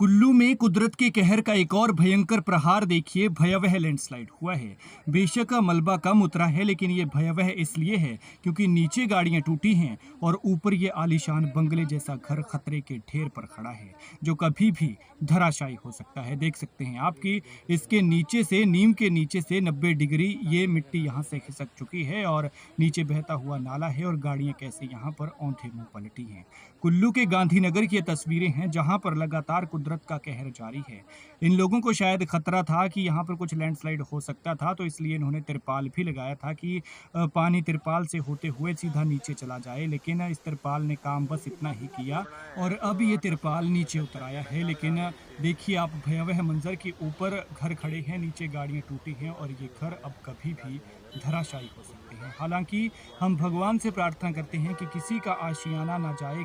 कुल्लू में कुदरत के कहर का एक और भयंकर प्रहार देखिए। भयावह लैंडस्लाइड हुआ है। बेशक मलबा कम उतरा है, लेकिन ये भयावह इसलिए है क्योंकि नीचे गाड़ियां टूटी हैं और ऊपर ये आलीशान बंगले जैसा घर खतरे के ढेर पर खड़ा है, जो कभी भी धराशायी हो सकता है। देख सकते हैं आपकी इसके नीचे से, नीम के नीचे से 90 डिग्री ये मिट्टी यहाँ से खिसक चुकी है और नीचे बहता हुआ नाला है और गाड़ियां कैसे यहाँ पर औंधे मुंह पलटी हैं। कुल्लू के गांधीनगर की ये तस्वीरें हैं, जहां पर लगातार कुदरत का कहर जारी है। इन लोगों को शायद खतरा था कि यहाँ पर कुछ लैंडस्लाइड हो सकता था, तो इसलिए इन्होंने तिरपाल भी लगाया था कि पानी तिरपाल से होते हुए सीधा नीचे चला जाए, लेकिन इस तिरपाल ने काम बस इतना ही किया और अब ये तिरपाल नीचे उतर आया है। लेकिन देखिए आप भयावह मंजर के ऊपर घर खड़े हैं, नीचे गाड़ियां टूटी हैं और ये घर अब कभी भी धराशायी हो सकते हैं। हालांकि हम भगवान से प्रार्थना करते हैं कि किसी का आशियाना ना जाए,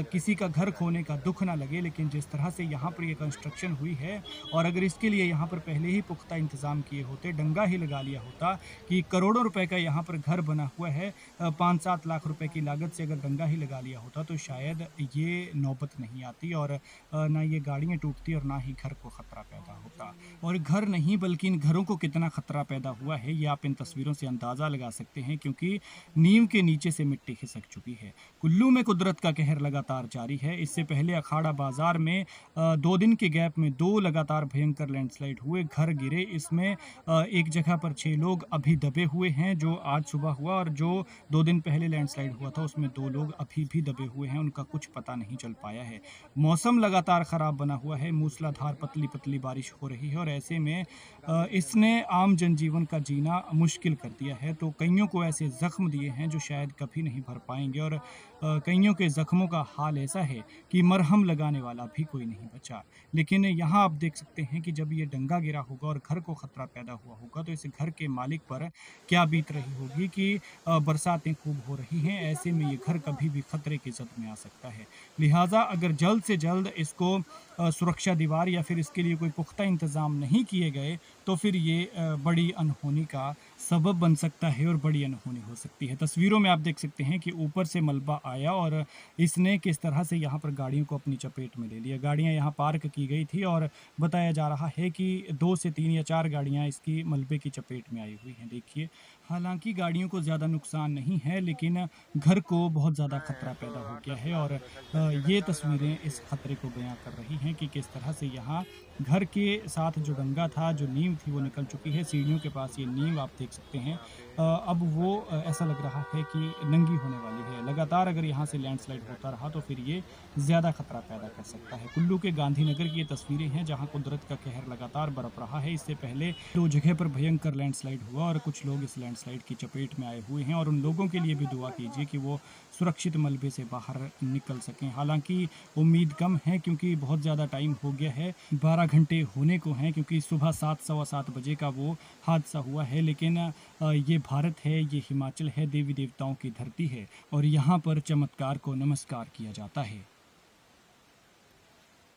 किसी का घर खोने का दुख ना लगे, लेकिन जिस तरह से यहाँ पर ये कंस्ट्रक्शन हुई है और अगर इसके लिए यहाँ पर पहले ही पुख्ता इंतजाम किए होते, डंगा ही लगा लिया होता कि करोड़ों रुपए का यहाँ पर घर बना हुआ है, 5-7 लाख रुपए की लागत से अगर डंगा ही लगा लिया होता, तो शायद ये नौबत नहीं आती और ना ये गाड़ियाँ टूटती और ना ही घर को खतरा पैदा होता। और घर नहीं बल्कि इन घरों को कितना खतरा पैदा हुआ है, ये आप इन तस्वीरों से अंदाज़ा लगा सकते हैं, क्योंकि नीम के नीचे से मिट्टी खिसक चुकी है। कुल्लू में कुदरत का कहर लगातार जारी है। इससे पहले अखाड़ा बाजार में 2 दिन के गैप में 2 लगातार भयंकर लैंडस्लाइड हुए, घर गिरे। इसमें एक जगह पर 6 लोग अभी दबे हुए हैं, जो आज सुबह हुआ, और जो 2 दिन पहले लैंडस्लाइड हुआ था उसमें 2 लोग अभी भी दबे हुए हैं, उनका कुछ पता नहीं चल पाया है। मौसम लगातार खराब बना हुआ है, मूसलाधार पतली पतली बारिश हो रही है और ऐसे में इसने आम जनजीवन का जीना मुश्किल कर दिया है। तो कईयों को ऐसे जख्म दिए हैं जो शायद कभी नहीं भर पाएंगे और कईयों के जख्मों का हाल ऐसा है कि मरहम लगाने वाला भी कोई नहीं बचा। लेकिन यहाँ आप देख सकते हैं कि जब ये डंगा गिरा होगा और घर को खतरा पैदा हुआ होगा, तो इस घर के मालिक पर क्या बीत रही होगी कि बरसातें खूब हो रही हैं, ऐसे में ये घर कभी भी खतरे की जद में आ सकता है। लिहाजा अगर जल्द से जल्द इसको सुरक्षा दीवार या फिर इसके लिए कोई पुख्ता इंतज़ाम नहीं किए गए, तो फिर ये बड़ी अनहोनी का सबब बन सकता है और बड़ी अनहोनी हो सकती है। तस्वीरों में आप देख सकते हैं कि ऊपर से मलबा आया और इसने किस तरह से यहाँ पर गाड़ियों को अपनी चपेट में ले लिया। गाड़ियाँ यहाँ पार्क की गई थी और बताया जा रहा है कि 2 से 3 या 4 गाड़ियाँ इसकी मलबे की चपेट में आई हुई हैं। देखिए, हालांकि गाड़ियों को ज़्यादा नुकसान नहीं है, लेकिन घर को बहुत ज़्यादा खतरा पैदा हो गया है और ये तस्वीरें इस खतरे को बयां कर रही हैं कि किस तरह से यहाँ घर के साथ जो डंगा था, जो नींव थी, वो निकल चुकी है। सीढ़ियों के पास ये नींव आप देख सकते हैं, अब वो ऐसा लग रहा है कि नंगी होने वाली है। लगातार अगर यहाँ से लैंडस्लाइड होता रहा तो फिर ये ज़्यादा खतरा पैदा कर सकता है। कुल्लू के गांधीनगर की ये तस्वीरें हैं, जहाँ कुदरत का कहर लगातार बरप रहा है। इससे पहले 2 जगह पर भयंकर लैंडस्लाइड हुआ और कुछ लोग इस लैंडस्लाइड की चपेट में आए हुए हैं और उन लोगों के लिए भी दुआ कीजिए कि वो सुरक्षित मलबे से बाहर निकल सकें। हालांकि उम्मीद कम है, क्योंकि बहुत ज़्यादा टाइम हो गया है, 12 घंटे होने को हैं, क्योंकि सुबह 7 सवा 7 बजे का वो हादसा हुआ है। लेकिन ये भारत है, ये हिमाचल है, देवी देवताओं की धरती है और यहाँ पर चमत्कार को नमस्कार किया जाता है।